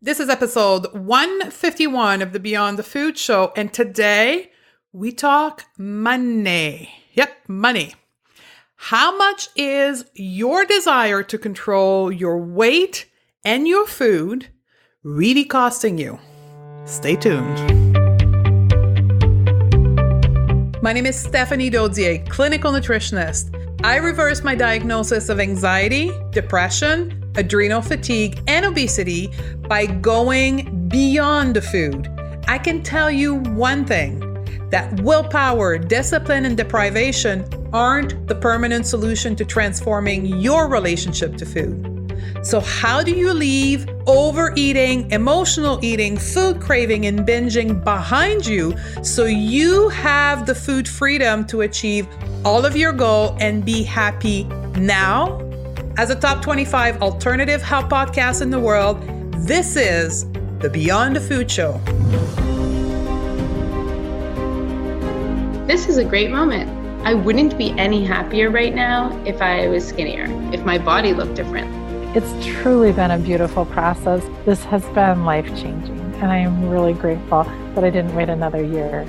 This is episode 151 of the Beyond the Food Show, and today we talk money. Yep, money. How much is your desire to control your weight and your food really costing you? Stay tuned. My name is Stephanie Dodier, clinical nutritionist. I reversed my diagnosis of anxiety, depression, adrenal fatigue, and obesity by going beyond the food. I can tell you one thing, that willpower, discipline, and deprivation aren't the permanent solution to transforming your relationship to food. So how do you leave overeating, emotional eating, food craving, and binging behind you so you have the food freedom to achieve all of your goal and be happy now? As a top 25 alternative health podcast in the world, this is the Beyond the Food Show. This is a great moment. I wouldn't be any happier right now if I was skinnier, if my body looked different. It's truly been a beautiful process. This has been life-changing, and I am really grateful that I didn't wait another year.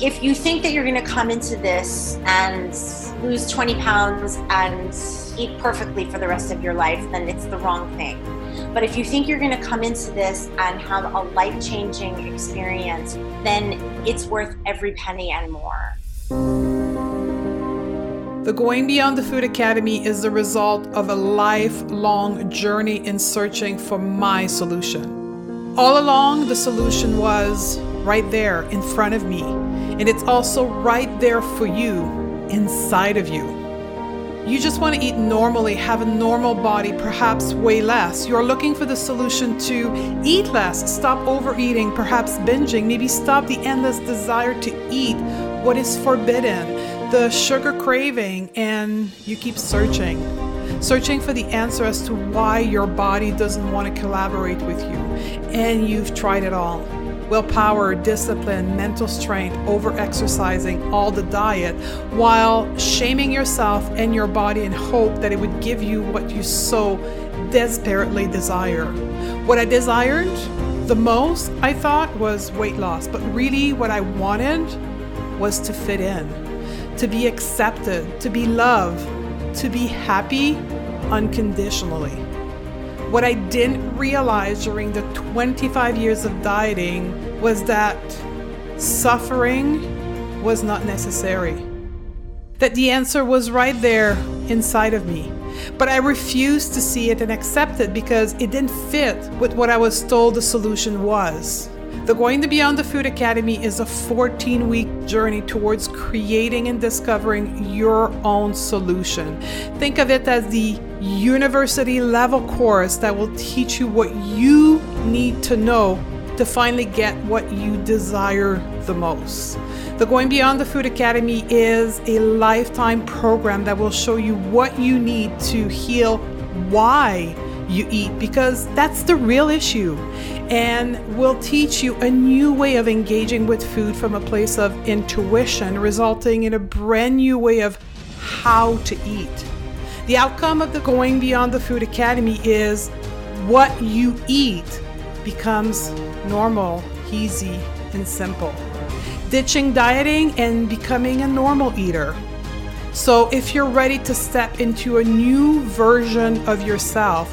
If you think that you're going to come into this and lose 20 pounds and eat perfectly for the rest of your life, then it's the wrong thing. But if you think you're going to come into this and have a life-changing experience, then it's worth every penny and more. The Going Beyond the Food Academy is the result of a lifelong journey in searching for my solution. All along, the solution was right there in front of me, and it's also right there for you, inside of you. You just want to eat normally, have a normal body, perhaps weigh less. You're looking for the solution to eat less, stop overeating, perhaps binging, maybe stop the endless desire to eat what is forbidden, the sugar craving, and you keep searching for the answer as to why your body doesn't want to collaborate with you. And you've tried it all. Willpower, discipline, mental strength, over-exercising, all the diet, while shaming yourself and your body in hope that it would give you what you so desperately desire. What I desired the most, I thought, was weight loss, but really what I wanted was to fit in, to be accepted, to be loved, to be happy unconditionally. What I didn't realize during the 25 years of dieting was that suffering was not necessary. That the answer was right there inside of me. But I refused to see it and accept it because it didn't fit with what I was told the solution was. The Going Beyond the Food Academy is a 14-week journey towards creating and discovering your own solution. Think of it as the university level course that will teach you what you need to know to finally get what you desire the most. The Going Beyond the Food Academy is a lifetime program that will show you what you need to heal why you eat, because that's the real issue, and will teach you a new way of engaging with food from a place of intuition, resulting in a brand new way of how to eat. The outcome of the Going Beyond the Food Academy is what you eat becomes normal, easy, and simple. Ditching dieting and becoming a normal eater. So if you're ready to step into a new version of yourself,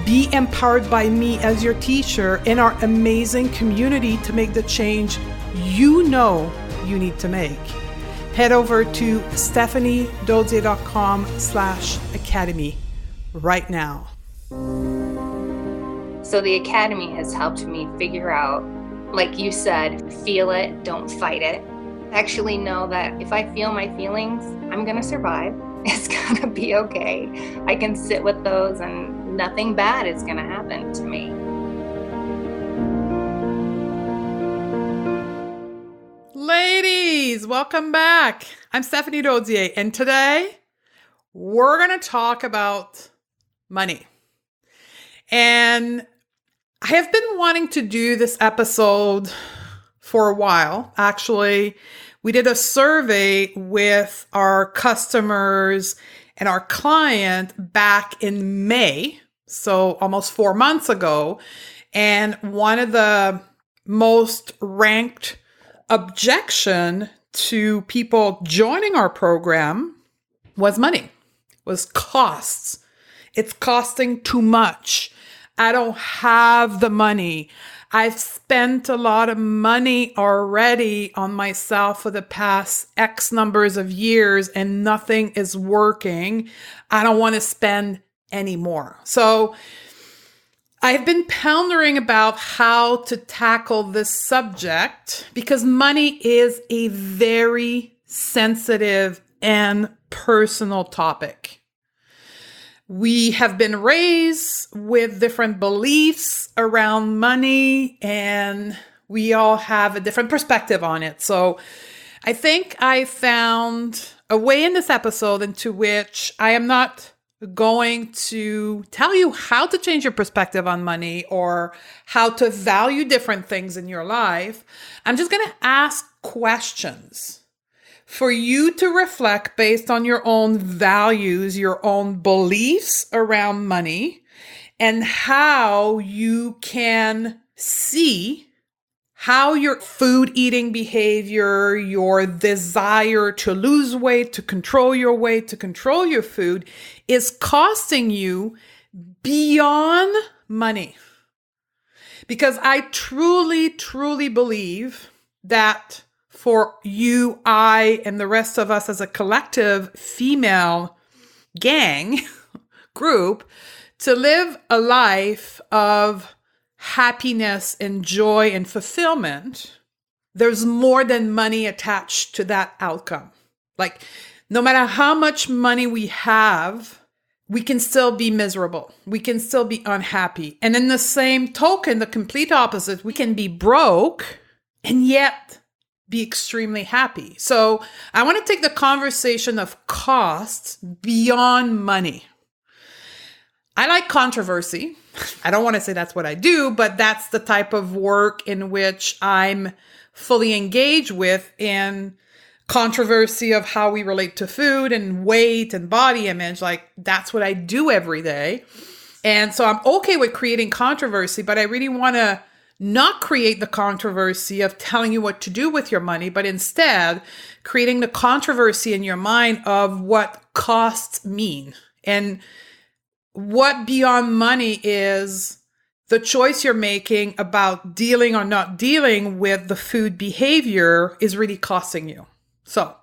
be empowered by me as your teacher in our amazing community to make the change you know you need to make, head over to stephaniedodier.com/academy right now. So the Academy has helped me figure out, like you said, feel it, don't fight it. Actually know that if I feel my feelings, I'm going to survive. It's going to be okay. I can sit with those and nothing bad is going to happen to me. Ladies, welcome back. I'm Stephanie Dodier, and today we're going to talk about money. And I have been wanting to do this episode for a while. Actually, we did a survey with our customers and our client back in May, so almost 4 months ago. And one of the most ranked objection to people joining our program was money, was costs. It's costing too much. I don't have the money. I've spent a lot of money already on myself for the past X numbers of years and nothing is working. I don't want to spend any more. So I've been pondering about how to tackle this subject because money is a very sensitive and personal topic. We have been raised with different beliefs around money and we all have a different perspective on it. So I think I found a way in this episode into which I am not going to tell you how to change your perspective on money or how to value different things in your life. I'm just going to ask questions for you to reflect based on your own values, your own beliefs around money, and how you can see how your food eating behavior, your desire to lose weight, to control your weight, to control your food is costing you beyond money. Because I truly, truly believe that for you, I, and the rest of us as a collective female gang group to live a life of happiness and joy and fulfillment, there's more than money attached to that outcome. Like, no matter how much money we have, we can still be miserable. We can still be unhappy. And in the same token, the complete opposite, we can be broke and yet be extremely happy. So I want to take the conversation of costs beyond money. I like controversy. I don't want to say that's what I do, but that's the type of work in which I'm fully engaged with in controversy of how we relate to food and weight and body image. Like, that's what I do every day. And so I'm okay with creating controversy, but I really want to not create the controversy of telling you what to do with your money, but instead creating the controversy in your mind of what costs mean. And what beyond money is the choice you're making about dealing or not dealing with the food behavior is really costing you. So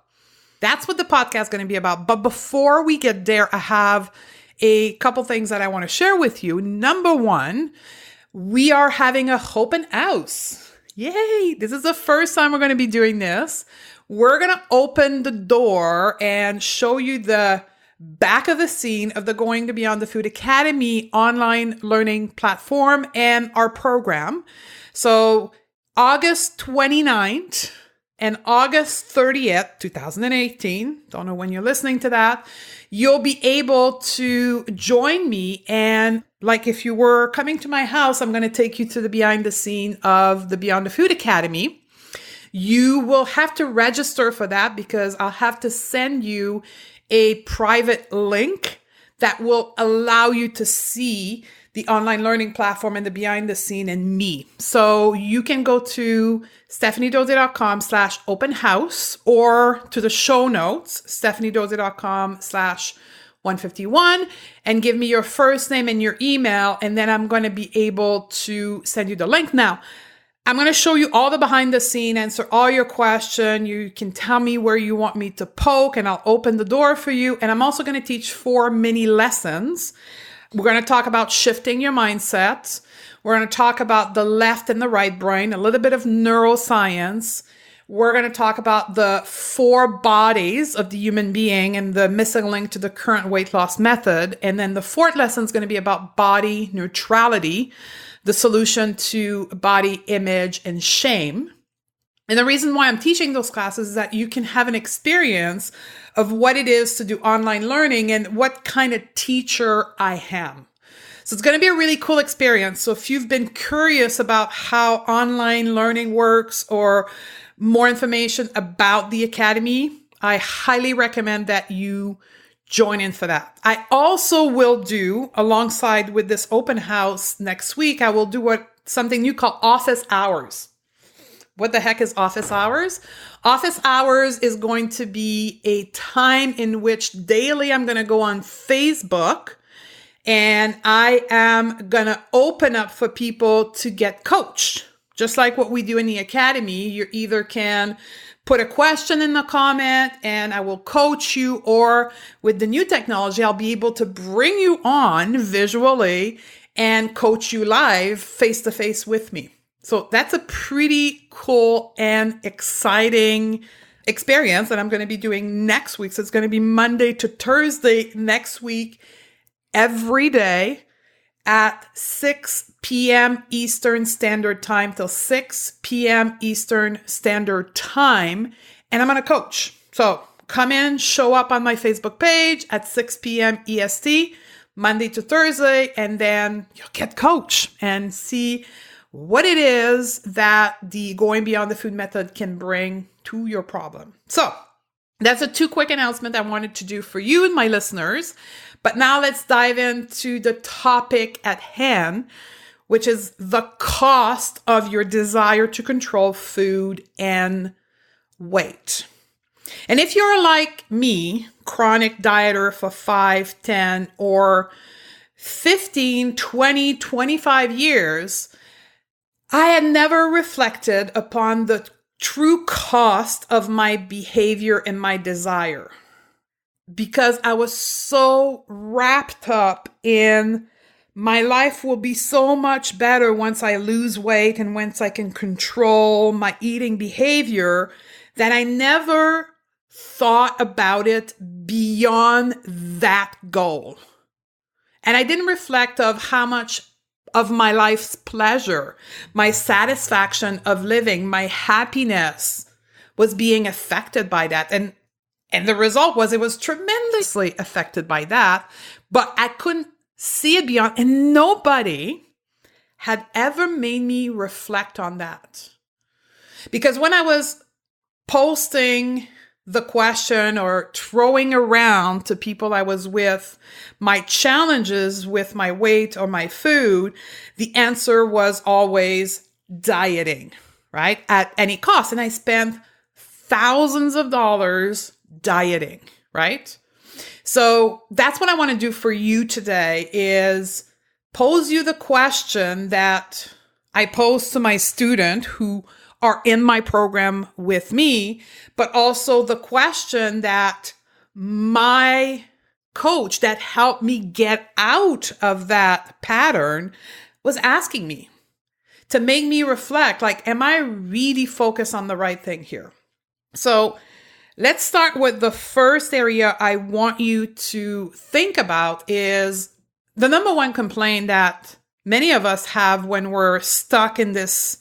that's what the podcast is going to be about. But before we get there, I have a couple things that I want to share with you. Number one, we are having a open house. Yay! This is the first time we're going to be doing this. We're going to open the door and show you the back of the scene of the Going to Beyond the Food Academy online learning platform and our program. So August 29th and August 30th, 2018, don't know when you're listening to that, you'll be able to join me. And like if you were coming to my house, I'm going to take you to the behind the scene of the Beyond the Food Academy. You will have to register for that because I'll have to send you a private link that will allow you to see the online learning platform and the behind the scene and me. So you can go to stephaniedose.com/open house or to the show notes, stephaniedose.com/151 and give me your first name and your email. And then I'm going to be able to send you the link. Now, I'm going to show you all the behind the scene, answer all your questions. You can tell me where you want me to poke and I'll open the door for you. And I'm also going to teach 4 mini lessons. We're going to talk about shifting your mindset. We're going to talk about the left and the right brain, a little bit of neuroscience. We're going to talk about the 4 bodies of the human being and the missing link to the current weight loss method. And then the 4th lesson is going to be about body neutrality, the solution to body image and shame. And the reason why I'm teaching those classes is that you can have an experience of what it is to do online learning and what kind of teacher I am. So it's going to be a really cool experience. So if you've been curious about how online learning works or more information about the Academy, I highly recommend that you join in for that. I also will do, alongside with this open house next week, I will do what something new called office hours. What the heck is office hours? Office hours is going to be a time in which daily I'm going to go on Facebook and I am going to open up for people to get coached. Just like what we do in the academy, you either can put a question in the comment and I will coach you, or with the new technology, I'll be able to bring you on visually and coach you live face-to-face with me. So that's a pretty cool and exciting experience that I'm going to be doing next week. So it's going to be Monday to Thursday next week, every day at 6 p.m. Eastern Standard Time till 6 p.m. Eastern Standard Time. And I'm going to coach. So come in, show up on my Facebook page at 6 p.m. EST, Monday to Thursday, and then you'll get coached and see what it is that the Going Beyond the Food method can bring to your problem. So that's a 2 quick announcement I wanted to do for you and my listeners. But now let's dive into the topic at hand, which is the cost of your desire to control food and weight. And if you're like me, chronic dieter for 5, 10, or 15, 20, 25 years, I had never reflected upon the true cost of my behavior and my desire, because I was so wrapped up in my life will be so much better once I lose weight and once I can control my eating behavior, that I never thought about it beyond that goal. And I didn't reflect of how much of my life's pleasure, my satisfaction of living, my happiness was being affected by that. And the result was it was tremendously affected by that, but I couldn't see it beyond, and nobody had ever made me reflect on that. Because when I was posting the question or throwing around to people I was with my challenges with my weight or my food, the answer was always dieting, right? At any cost. And I spent thousands of dollars dieting, right? So that's what I want to do for you today, is pose you the question that I pose to my student who are in my program with me, but also the question that my coach that helped me get out of that pattern was asking me, to make me reflect, like, am I really focused on the right thing here? So let's start with the first area I want you to think about is the number one complaint that many of us have when we're stuck in this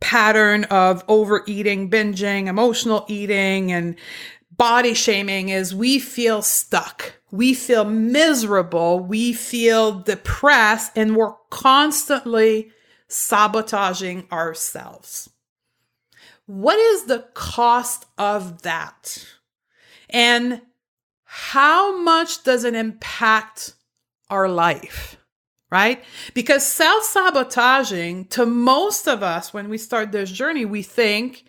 pattern of overeating, binging, emotional eating, and body shaming is we feel stuck. We feel miserable. We feel depressed, and we're constantly sabotaging ourselves. What is the cost of that? And how much does it impact our life? Right? Because self-sabotaging, to most of us, when we start this journey, we think,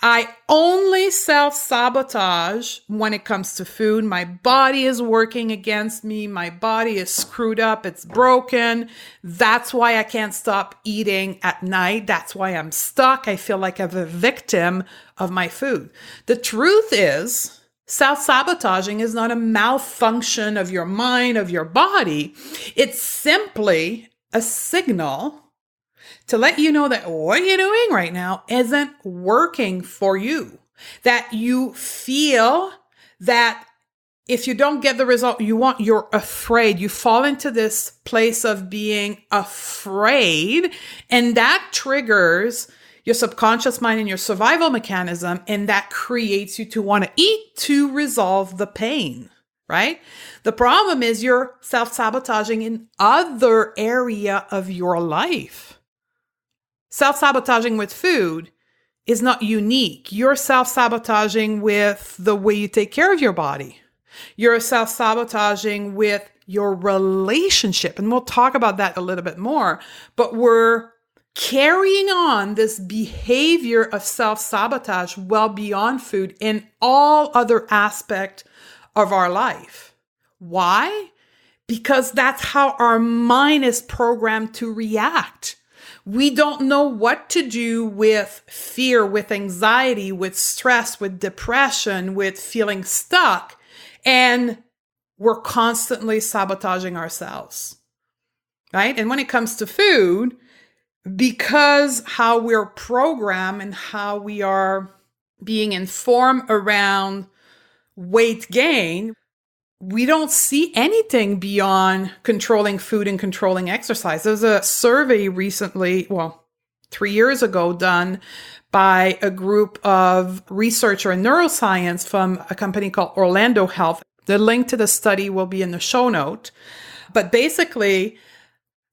I only self-sabotage when it comes to food. My body is working against me. My body is screwed up. It's broken. That's why I can't stop eating at night. That's why I'm stuck. I feel like I'm a victim of my food. The truth is, self-sabotaging is not a malfunction of your mind, of your body. It's simply a signal to let you know that what you're doing right now isn't working for you. That you feel that if you don't get the result you want, you're afraid. You fall into this place of being afraid, and that triggers your subconscious mind and your survival mechanism, and that creates you to want to eat to resolve the pain, right? The problem is you're self-sabotaging in other area of your life. Self-sabotaging with food is not unique. You're self-sabotaging with the way you take care of your body. You're self-sabotaging with your relationship, and we'll talk about that a little bit more, but we're carrying on this behavior of self-sabotage well beyond food in all other aspects of our life. Why? Because that's how our mind is programmed to react. We don't know what to do with fear, with anxiety, with stress, with depression, with feeling stuck. And we're constantly sabotaging ourselves, right? And when it comes to food, because how we're programmed and how we are being informed around weight gain, we don't see anything beyond controlling food and controlling exercise. There was a survey recently, 3 years ago, done by a group of researchers in neuroscience from a company called Orlando Health. The link to the study will be in the show note. But basically,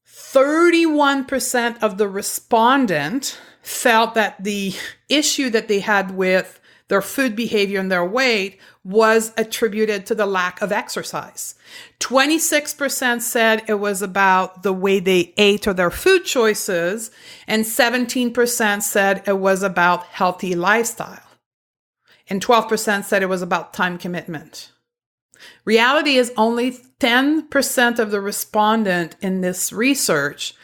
31% of the respondents felt that the issue that they had with their food behavior and their weight was attributed to the lack of exercise. 26% said it was about the way they ate or their food choices, and 17% said it was about healthy lifestyle. And 12% said it was about time commitment. Reality is only 10% of the respondent in this research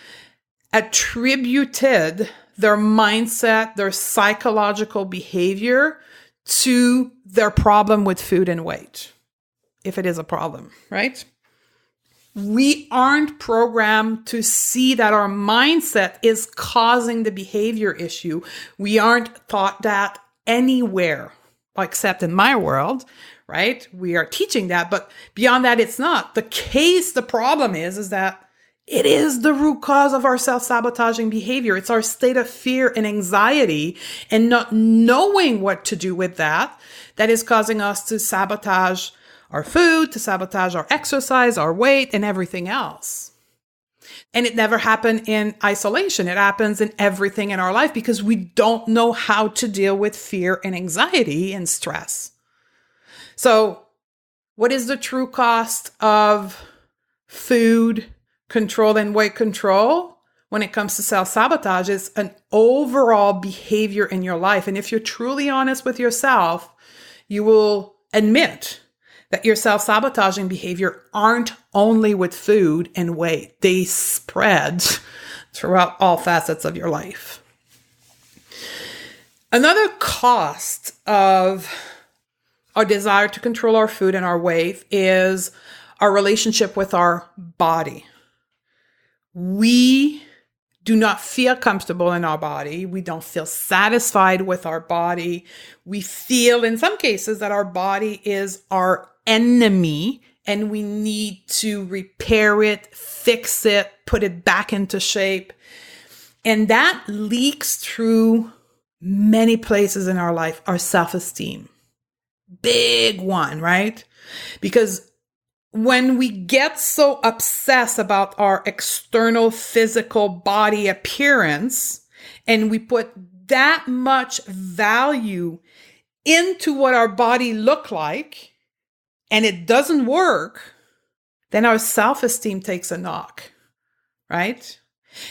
attributed their mindset, their psychological behavior to their problem with food and weight, if it is a problem, right? We aren't programmed to see that our mindset is causing the behavior issue. We aren't taught that anywhere, except in my world, right? We are teaching that, but beyond that, it's not. The problem is that it is the root cause of our self-sabotaging behavior. It's our state of fear and anxiety and not knowing what to do with that is causing us to sabotage our food, to sabotage our exercise, our weight, and everything else. And it never happened in isolation. It happens in everything in our life because we don't know how to deal with fear and anxiety and stress. So, what is the true cost of food control and weight control when it comes to self-sabotage? Is an overall behavior in your life. And if you're truly honest with yourself, you will admit that your self-sabotaging behavior aren't only with food and weight. They spread throughout all facets of your life. Another cost of our desire to control our food and our weight is our relationship with our body. We do not feel comfortable in our body. We don't feel satisfied with our body. We feel in some cases that our body is our enemy and we need to repair it, fix it, put it back into shape. And that leaks through many places in our life. Our self-esteem. Big one, right? Because when we get so obsessed about our external physical body appearance and we put that much value into what our body look like and it doesn't work, then our self-esteem takes a knock, right?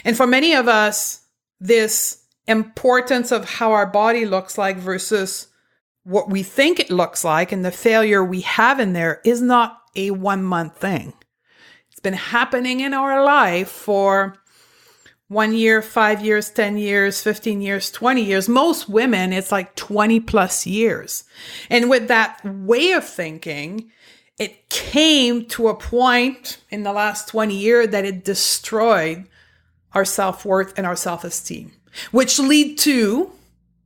And for many of us, this importance of how our body looks like versus what we think it looks like and the failure we have in there is not a 1 month thing. It's been happening in our life for 1 year, 5 years, 10 years, 15 years, 20 years. Most women, it's like 20 plus years. And with that way of thinking, it came to a point in the last 20 years that it destroyed our self-worth and our self-esteem, which lead to,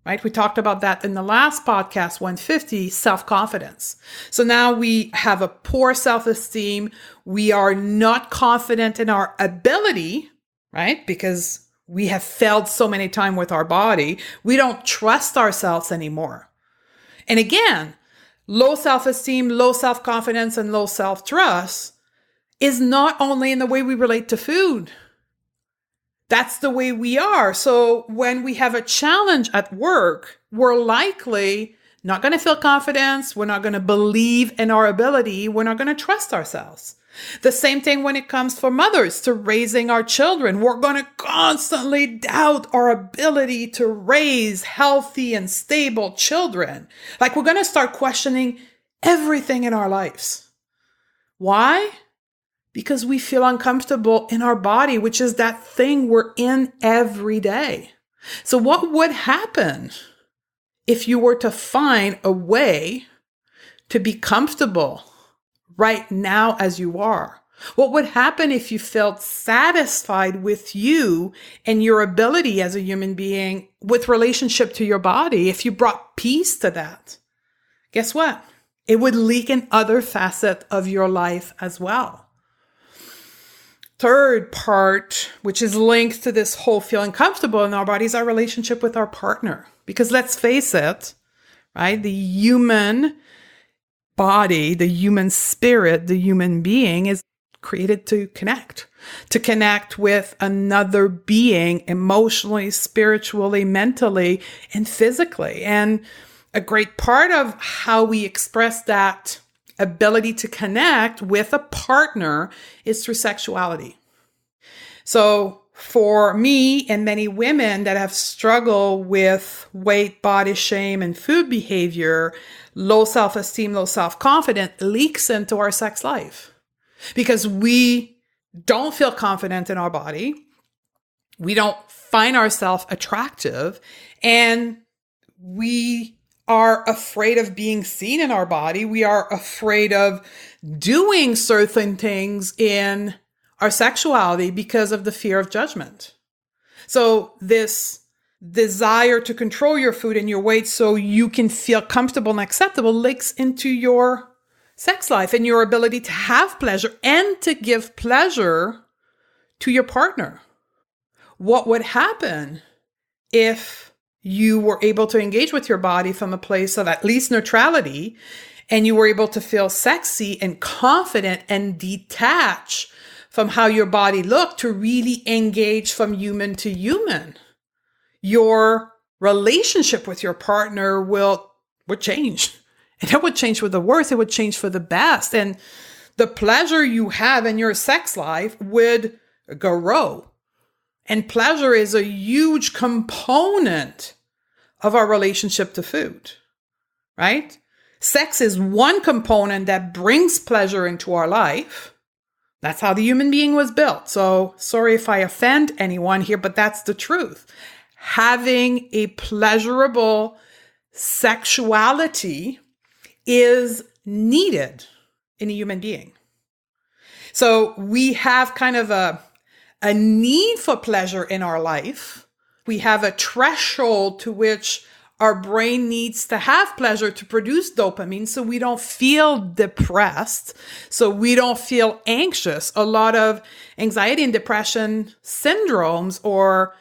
right? We talked about that in the last podcast, 150, self-confidence. So now we have a poor self-esteem. We are not confident in our ability, right? Because we have failed so many times with our body. We don't trust ourselves anymore. And again, low self-esteem, low self-confidence, and low self-trust is not only in the way we relate to food. That's the way we are. So when we have a challenge at work, we're likely not going to feel confidence. We're not going to believe in our ability. We're not going to trust ourselves. The same thing when it comes for mothers to raising our children. We're going to constantly doubt our ability to raise healthy and stable children. Like we're going to start questioning everything in our lives. Why? Because we feel uncomfortable in our body, which is that thing we're in every day. So what would happen if you were to find a way to be comfortable right now as you are? What would happen if you felt satisfied with you and your ability as a human being with relationship to your body? If you brought peace to that, guess what? It would leak in other facets of your life as well. Third part, which is linked to this whole feeling comfortable in our bodies, our relationship with our partner. Because let's face it, right? The human body, the human spirit, the human being is created to connect with another being emotionally, spiritually, mentally, and physically. And a great part of how we express that ability to connect with a partner is through sexuality. So for me and many women that have struggled with weight, body shame, and food behavior, low self-esteem, low self-confidence leaks into our sex life because we don't feel confident in our body. We don't find ourselves attractive, and we are afraid of being seen in our body. We are afraid of doing certain things in our sexuality because of the fear of judgment. So this desire to control your food and your weight so you can feel comfortable and acceptable leaks into your sex life and your ability to have pleasure and to give pleasure to your partner. What would happen if you were able to engage with your body from a place of at least neutrality, and you were able to feel sexy and confident and detach from how your body looked to really engage from human to human? Your relationship with your partner would change. And it would change for the worse. It would change for the best. And the pleasure you have in your sex life would grow. And pleasure is a huge component of our relationship to food, right? Sex is one component that brings pleasure into our life. That's how the human being was built. So sorry if I offend anyone here, but that's the truth. Having a pleasurable sexuality is needed in a human being. So we have kind of a need for pleasure in our life. We have a threshold to which our brain needs to have pleasure to produce dopamine so we don't feel depressed, so we don't feel anxious. A lot of anxiety and depression syndromes or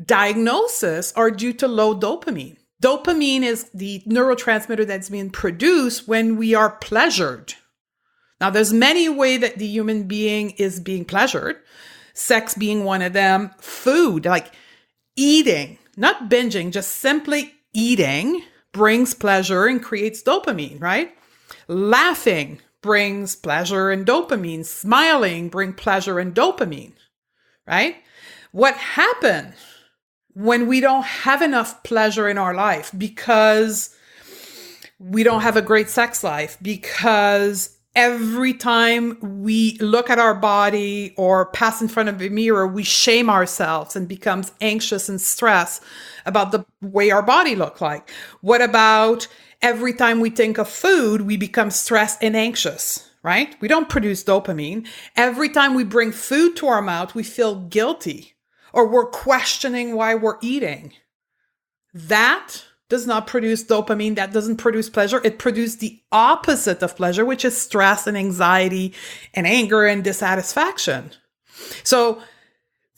diagnosis are due to low dopamine. Dopamine is the neurotransmitter that's being produced when we are pleasured. Now, there's many ways that the human being is being pleasured. Sex being one of them. Food, like eating, not binging, just simply eating brings pleasure and creates dopamine, right? Laughing brings pleasure and dopamine. Smiling brings pleasure and dopamine, right? What happens when we don't have enough pleasure in our life because we don't have a great sex life, because every time we look at our body or pass in front of a mirror, we shame ourselves and becomes anxious and stressed about the way our body look like? What about every time we think of food, we become stressed and anxious, right? We don't produce dopamine. Every time we bring food to our mouth, we feel guilty or we're questioning why we're eating. That does not produce dopamine. That doesn't produce pleasure. It produces the opposite of pleasure, which is stress and anxiety and anger and dissatisfaction. So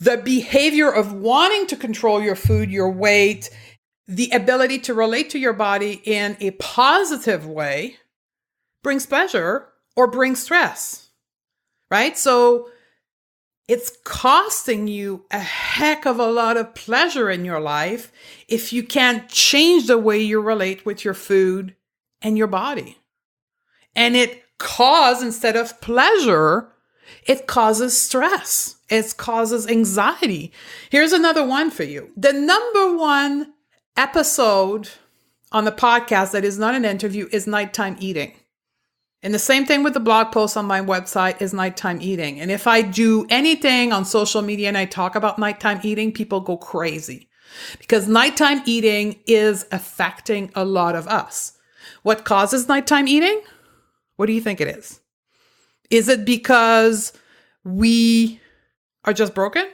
the behavior of wanting to control your food, your weight, the ability to relate to your body in a positive way brings pleasure or brings stress, right? So it's costing you a heck of a lot of pleasure in your life if you can't change the way you relate with your food and your body. And it causes, instead of pleasure, It causes stress. It causes anxiety. Here's another one for you. The number one episode on the podcast that is not an interview is nighttime eating. And the same thing with the blog post on my website is nighttime eating. And if I do anything on social media and I talk about nighttime eating, people go crazy because nighttime eating is affecting a lot of us. What causes nighttime eating? What do you think it is? Is it because we are just broken?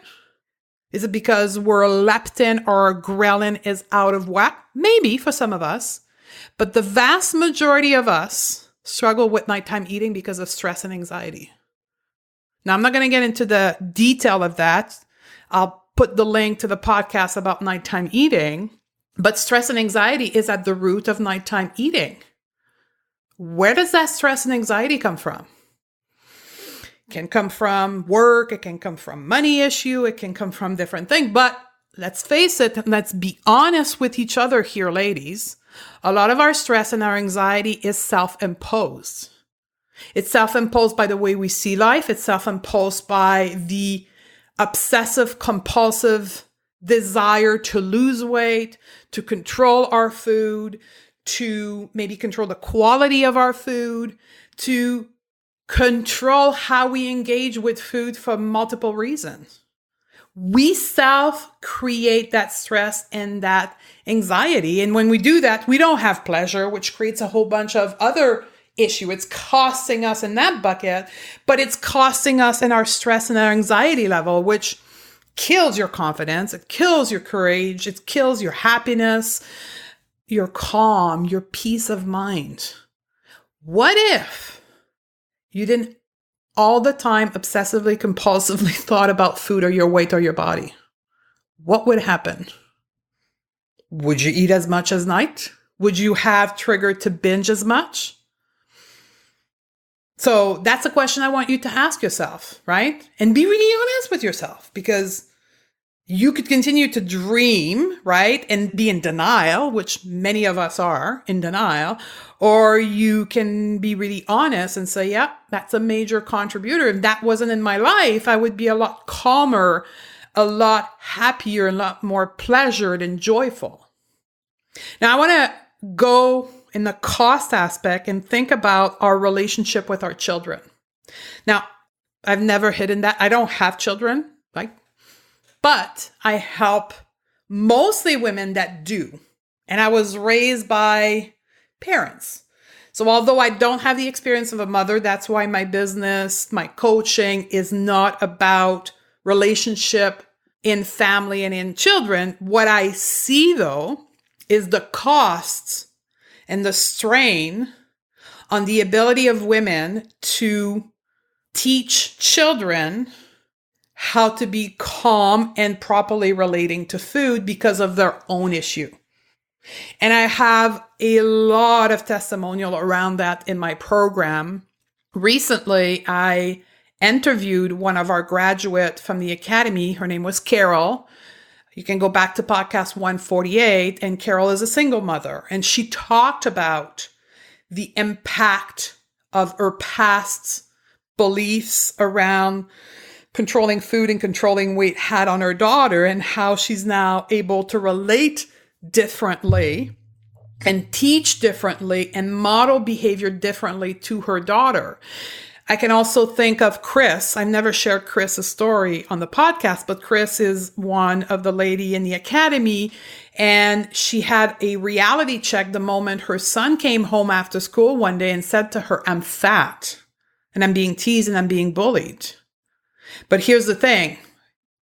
Is it because our leptin or ghrelin is out of whack? Maybe for some of us, but the vast majority of us struggle with nighttime eating because of stress and anxiety. Now, I'm not going to get into the detail of that. I'll put the link to the podcast about nighttime eating, but stress and anxiety is at the root of nighttime eating. Where does that stress and anxiety come from? It can come from work. It can come from money issue. It can come from different things. But let's face it, and let's be honest with each other here, ladies. A lot of our stress and our anxiety is self-imposed. It's self-imposed by the way we see life. It's self-imposed by the obsessive compulsive desire to lose weight, to control our food, to maybe control the quality of our food, to control how we engage with food for multiple reasons. We self-create that stress and that anxiety. And when we do that, we don't have pleasure, which creates a whole bunch of other issue. It's costing us in that bucket, but it's costing us in our stress and our anxiety level, which kills your confidence. It kills your courage. It kills your happiness, your calm, your peace of mind. What if you didn't all the time obsessively, compulsively thought about food or your weight or your body? What would happen? Would you eat as much as night? Would you have triggered to binge as much? So that's a question I want you to ask yourself, right? And be really honest with yourself, because you could continue to dream, right? And be in denial, which many of us are in denial, or you can be really honest and say, yeah, that's a major contributor. If that wasn't in my life, I would be a lot calmer, a lot happier, a lot more pleasured and joyful. Now I want to go in the cost aspect and think about our relationship with our children. Now, I've never hidden that. I don't have children, right? But I help mostly women that do. And I was raised by parents. So although I don't have the experience of a mother, that's why my business, my coaching is not about relationship in family and in children. What I see though is the costs and the strain on the ability of women to teach children how to be calm and properly relating to food because of their own issue. And I have a lot of testimonial around that in my program. Recently, I interviewed one of our graduates from the academy. Her name was Carol. You can go back to podcast 148, and Carol is a single mother. And she talked about the impact of her past beliefs around controlling food and controlling weight had on her daughter, and how she's now able to relate differently and teach differently and model behavior differently to her daughter. I can also think of Chris. I've never shared Chris's story on the podcast, but Chris is one of the lady in the academy, and she had a reality check the moment her son came home after school one day and said to her, "I'm fat and I'm being teased and I'm being bullied." But here's the thing,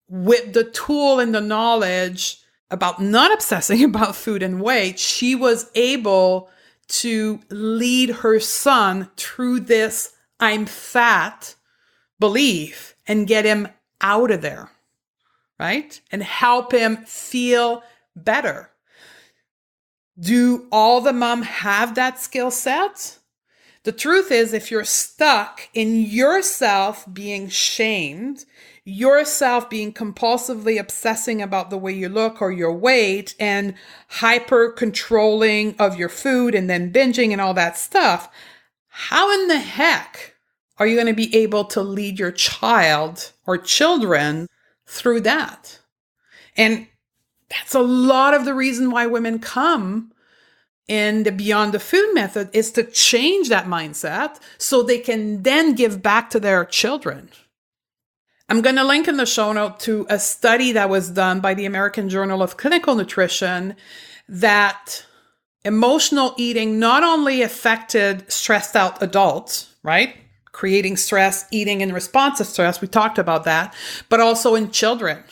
with the tool and the knowledge about not obsessing about food and weight, she was able to lead her son through this "I'm fat" belief and get him out of there, right? And help him feel better. Do all the mom have that skill set? The truth is, if you're stuck in yourself being shamed, yourself being compulsively obsessing about the way you look or your weight and hyper controlling of your food and then binging and all that stuff, how in the heck are you going to be able to lead your child or children through that? And that's a lot of the reason why women come in the Beyond the Food method, is to change that mindset so they can then give back to their children. I'm going to link in the show note to a study that was done by the American Journal of Clinical Nutrition that emotional eating not only affected stressed out adults, right? Creating stress, eating in response to stress. We talked about that, but also in children.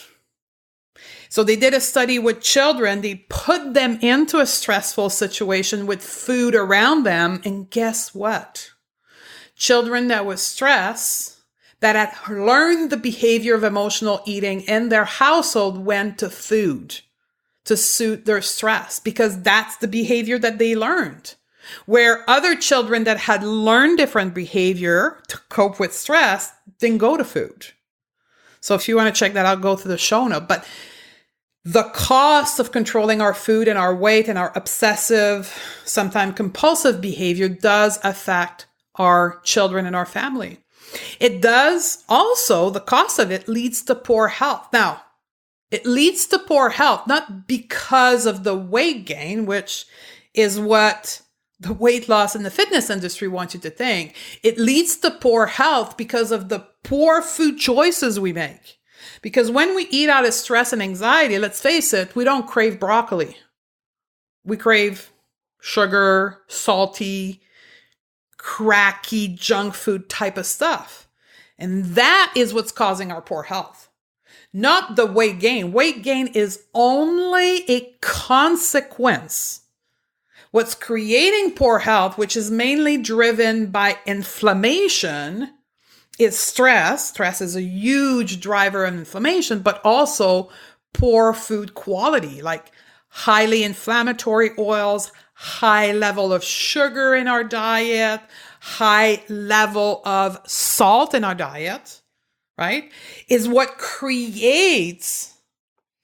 So they did a study with children. They put them into a stressful situation with food around them. And guess what? Children that were stressed, that had learned the behavior of emotional eating in their household, went to food to soothe their stress because that's the behavior that they learned. Where other children that had learned different behavior to cope with stress didn't go to food. So if you want to check that out, go to the show note. But the cost of controlling our food and our weight and our obsessive, sometimes compulsive behavior does affect our children and our family. It does also, the cost of it leads to poor health. Now, it leads to poor health, not because of the weight gain, which is what the weight loss in the fitness industry wants you to think. It leads to poor health because of the poor food choices we make. Because when we eat out of stress and anxiety, let's face it, we don't crave broccoli. We crave sugar, salty, cracky, junk food type of stuff. And that is what's causing our poor health. Not the weight gain. Weight gain is only a consequence. What's creating poor health, which is mainly driven by inflammation, is stress. Stress is a huge driver of inflammation, but also poor food quality, like highly inflammatory oils, high level of sugar in our diet, high level of salt in our diet, right? Is what creates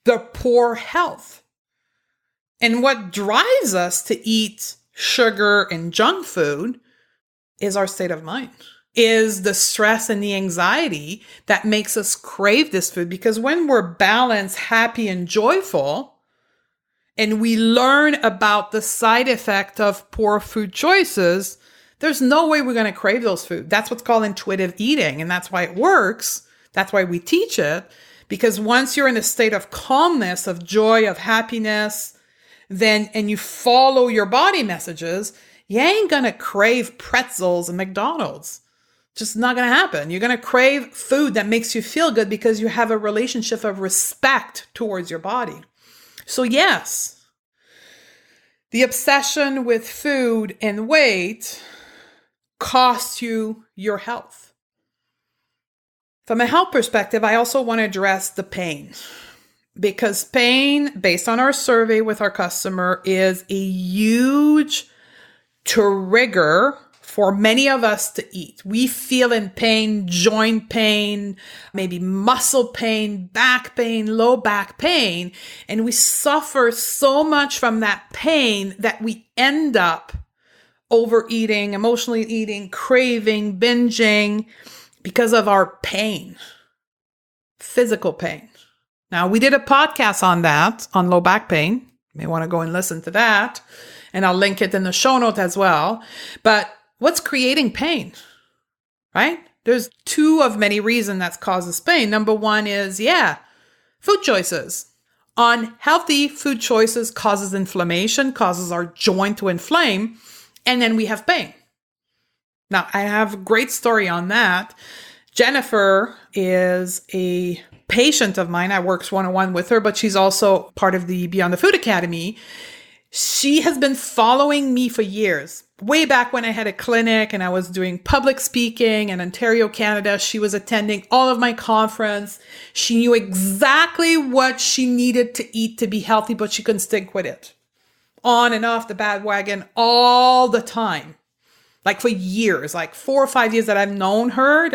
the poor health. And what drives us to eat sugar and junk food is our state of mind. Is the stress and the anxiety that makes us crave this food. Because when we're balanced, happy, and joyful, and we learn about the side effect of poor food choices, there's no way we're going to crave those food. That's what's called intuitive eating. And that's why it works. That's why we teach it. Because once you're in a state of calmness, of joy, of happiness, then, and you follow your body messages, you ain't going to crave pretzels and McDonald's. Just not going to happen. You're going to crave food that makes you feel good because you have a relationship of respect towards your body. So yes, the obsession with food and weight costs you your health. From a health perspective, I also want to address the pain. Because pain, based on our survey with our customer, is a huge trigger for many of us to eat. We feel in pain, joint pain, maybe muscle pain, back pain, low back pain, and we suffer so much from that pain that we end up overeating, emotionally eating, craving, binging because of our pain, physical pain. Now, we did a podcast on that, on low back pain. You may want to go and listen to that, and I'll link it in the show note as well. But what's creating pain, right? There's two of many reasons that causes pain. Number one is, food choices. Unhealthy food choices causes inflammation, causes our joint to inflame, and then we have pain. Now, I have a great story on that. Jennifer is a patient of mine. I work one-on-one with her, but she's also part of the Beyond the Food Academy. She has been following me for years. Way back when I had a clinic and I was doing public speaking in Ontario, Canada, she was attending all of my conference. She knew exactly what she needed to eat to be healthy, but she couldn't stick with it. On and off the bandwagon all the time. Like for years, like 4 or 5 years that I've known her,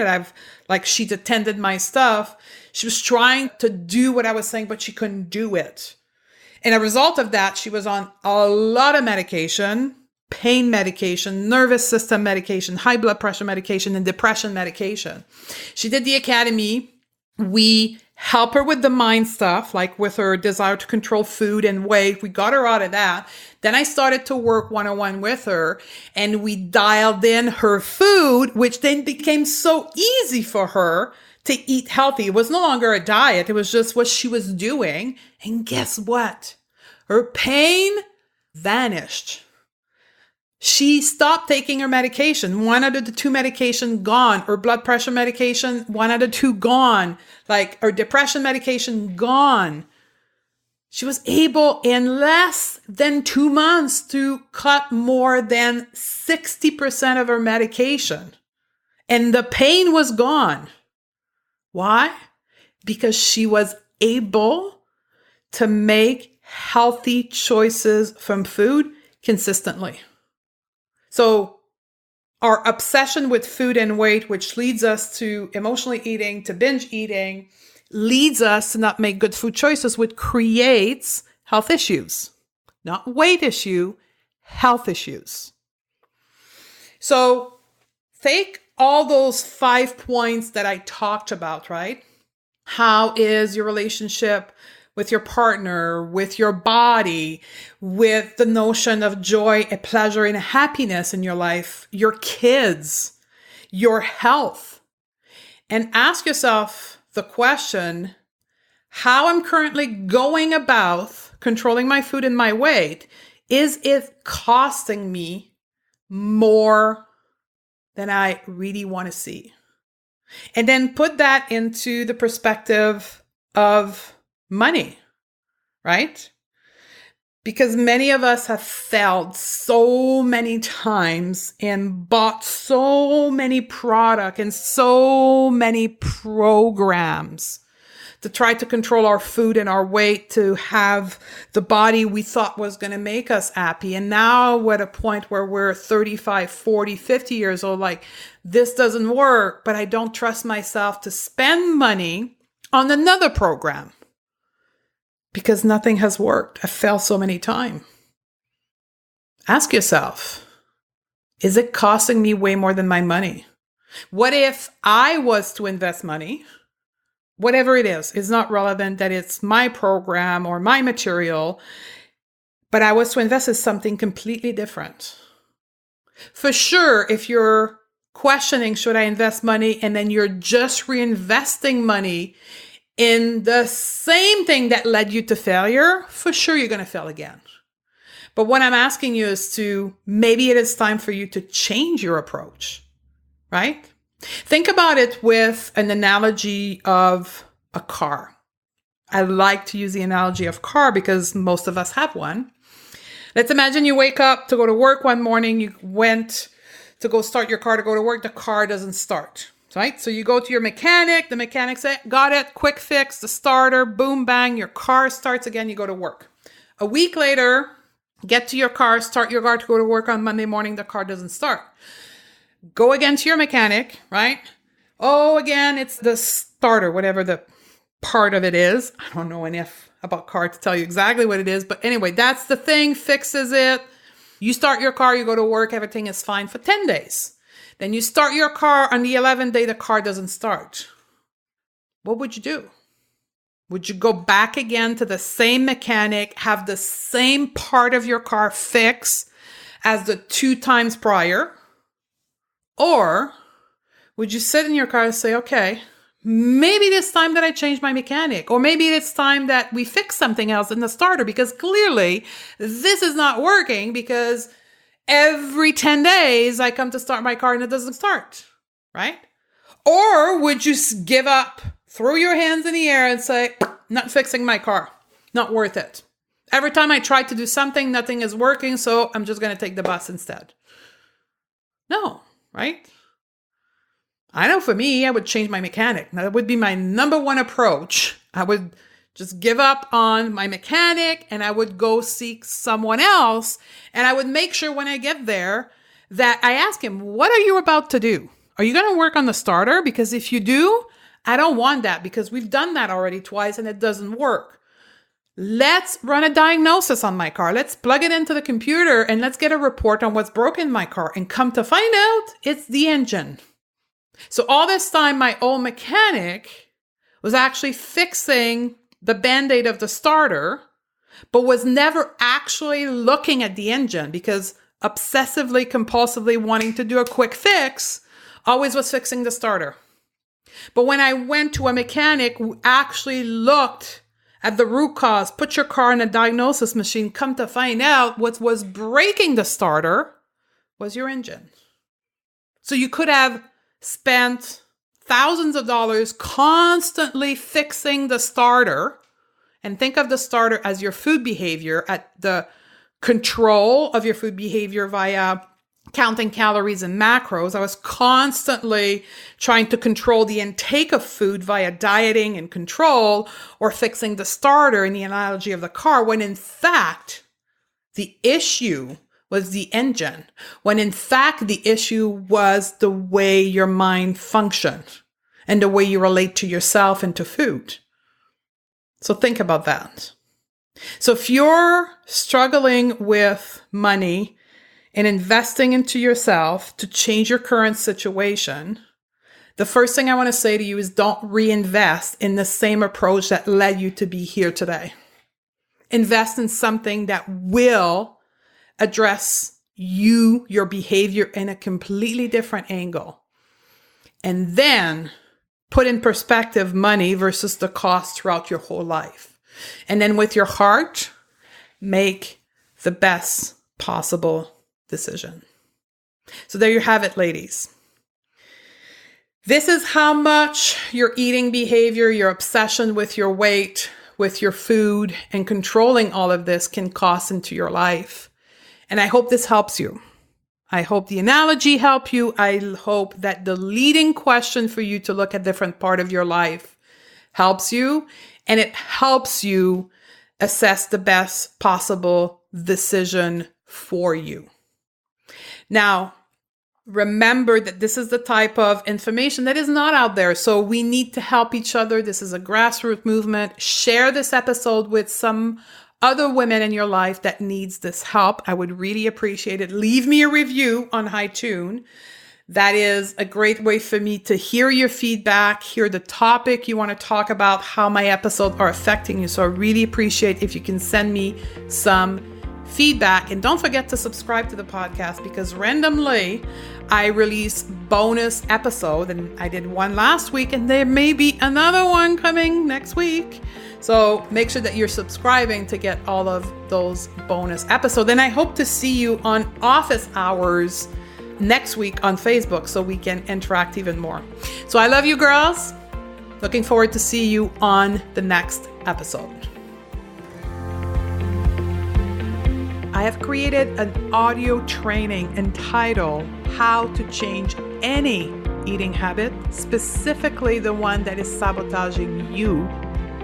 she'd attended my stuff. She was trying to do what I was saying, but she couldn't do it. And a result of that, she was on a lot of medication, pain medication, nervous system medication, high blood pressure medication, and depression medication. She did the academy. We help her with the mind stuff, like with her desire to control food and weight. We got her out of that. Then I started to work one-on-one with her, and we dialed in her food, which then became so easy for her to eat healthy. It was no longer a diet. It was just what she was doing. And guess what? Her pain vanished. She stopped taking her medication. One out of the 2 medication gone. Her blood pressure medication, 1 out of 2 gone. Like her depression medication gone. She was able in less than 2 months to cut more than 60% of her medication. And the pain was gone. Why? Because she was able to make healthy choices from food consistently. So our obsession with food and weight, which leads us to emotionally eating, to binge eating, leads us to not make good food choices, which creates health issues. Not weight issue, health issues. So take all those 5 points that I talked about, right? How is your relationship with your partner, with your body, with the notion of joy, a pleasure, and a happiness in your life, your kids, your health, and ask yourself the question, how I'm currently going about controlling my food and my weight, is it costing me more than I really want to see? And then put that into the perspective of money, right? Because many of us have failed so many times and bought so many products and so many programs to try to control our food and our weight, to have the body we thought was going to make us happy. And now we're at a point where we're 35, 40, 50 years old, like, this doesn't work, but I don't trust myself to spend money on another program because nothing has worked. I failed so many times. Ask yourself, is it costing me way more than my money? What if I was to invest money? Whatever it is, it's not relevant that it's my program or my material, but I was to invest in something completely different. For sure, if you're questioning, should I invest money? And then you're just reinvesting money in the same thing that led you to failure, for sure, you're going to fail again. But what I'm asking you is to, maybe it is time for you to change your approach, right? Think about it with an analogy of a car. I like to use the analogy of car because most of us have one. Let's imagine you wake up to go to work one morning. You went to go start your car to go to work. The car doesn't start, right? So you go to your mechanic. The mechanic says, got it, quick fix, the starter, boom, bang, your car starts again. You go to work. A week later, get to your car, start your car to go to work on Monday morning. The car doesn't start. Go again to your mechanic, right? Oh, again, it's the starter, whatever the part of it is. I don't know enough about car to tell you exactly what it is. But anyway, that's the thing, fixes it. You start your car, you go to work, everything is fine for 10 days. Then you start your car, on the 11th day, the car doesn't start. What would you do? Would you go back again to the same mechanic, have the same part of your car fixed as the 2 times prior? Or would you sit in your car and say, okay, maybe it's time that I change my mechanic, or maybe it's time that we fix something else in the starter because clearly this is not working because every 10 days I come to start my car and it doesn't start, right? Or would you give up, throw your hands in the air and say, not fixing my car, not worth it. Every time I try to do something, nothing is working, so I'm just going to take the bus instead. No. Right? I know for me, I would change my mechanic. That would be my number one approach. I would just give up on my mechanic and I would go seek someone else. And I would make sure when I get there that I ask him, what are you about to do? Are you going to work on the starter? Because if you do, I don't want that because we've done that already twice and it doesn't work. let's run a diagnosis on my car. Let's plug it into the computer and let's get a report on what's broken in my car. And come to find out, it's the engine. So all this time, my old mechanic was actually fixing the Band-Aid of the starter, but was never actually looking at the engine because obsessively, compulsively wanting to do a quick fix, always was fixing the starter. But when I went to a mechanic who actually looked at the root cause, put your car in a diagnosis machine, come to find out what was breaking the starter was your engine. So you could have spent thousands of dollars constantly fixing the starter, and think of the starter as your food behavior, at the control of your food behavior via counting calories and macros. I was constantly trying to control the intake of food via dieting and control, or fixing the starter in the analogy of the car, when in fact, the issue was the engine, when in fact, the issue was the way your mind functioned and the way you relate to yourself and to food. So think about that. So if you're struggling with money and investing into yourself to change your current situation, the first thing I want to say to you is don't reinvest in the same approach that led you to be here today. Invest in something that will address you, your behavior in a completely different angle. And then put in perspective money versus the cost throughout your whole life. And then with your heart, make the best possible decision. So there you have it, ladies. This is how much your eating behavior, your obsession with your weight, with your food, and controlling all of this can cost into your life. And I hope this helps you. I hope the analogy helped you. I hope that the leading question for you to look at different part of your life helps you, and it helps you assess the best possible decision for you. Now, remember that this is the type of information that is not out there. So we need to help each other. This is a grassroots movement. Share this episode with some other women in your life that needs this help. I would really appreciate it. Leave me a review on iTunes. That is a great way for me to hear your feedback, hear the topic you want to talk about, how my episodes are affecting you. So I really appreciate if you can send me some feedback. And don't forget to subscribe to the podcast, because randomly I release bonus episode, and I did one last week, and there may be another one coming next week. So make sure that you're subscribing to get all of those bonus episodes. And I hope to see you on office hours next week on Facebook so we can interact even more. So I love you, girls. Looking forward to see you on the next episode. I have created an audio training entitled How to Change Any Eating Habit, specifically the one that is sabotaging you.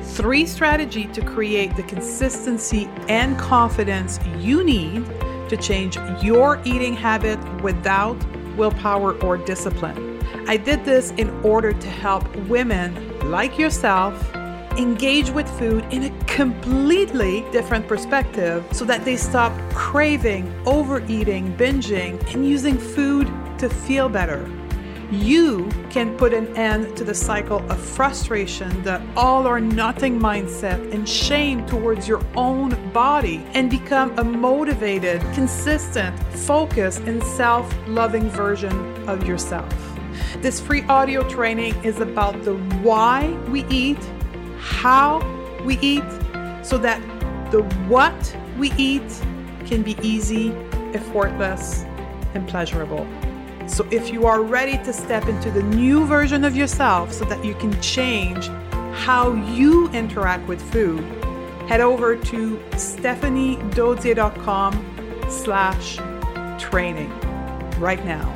3 strategies to create the consistency and confidence you need to change your eating habit without willpower or discipline. I did this in order to help women like yourself engage with food in a completely different perspective so that they stop craving, overeating, binging, and using food to feel better. You can put an end to the cycle of frustration, the all or nothing mindset, and shame towards your own body, and become a motivated, consistent, focused, and self-loving version of yourself. This free audio training is about the why we eat, how we eat, so that the what we eat can be easy, effortless, and pleasurable. So if you are ready to step into the new version of yourself so that you can change how you interact with food, head over to stephaniedodier.com/training right now.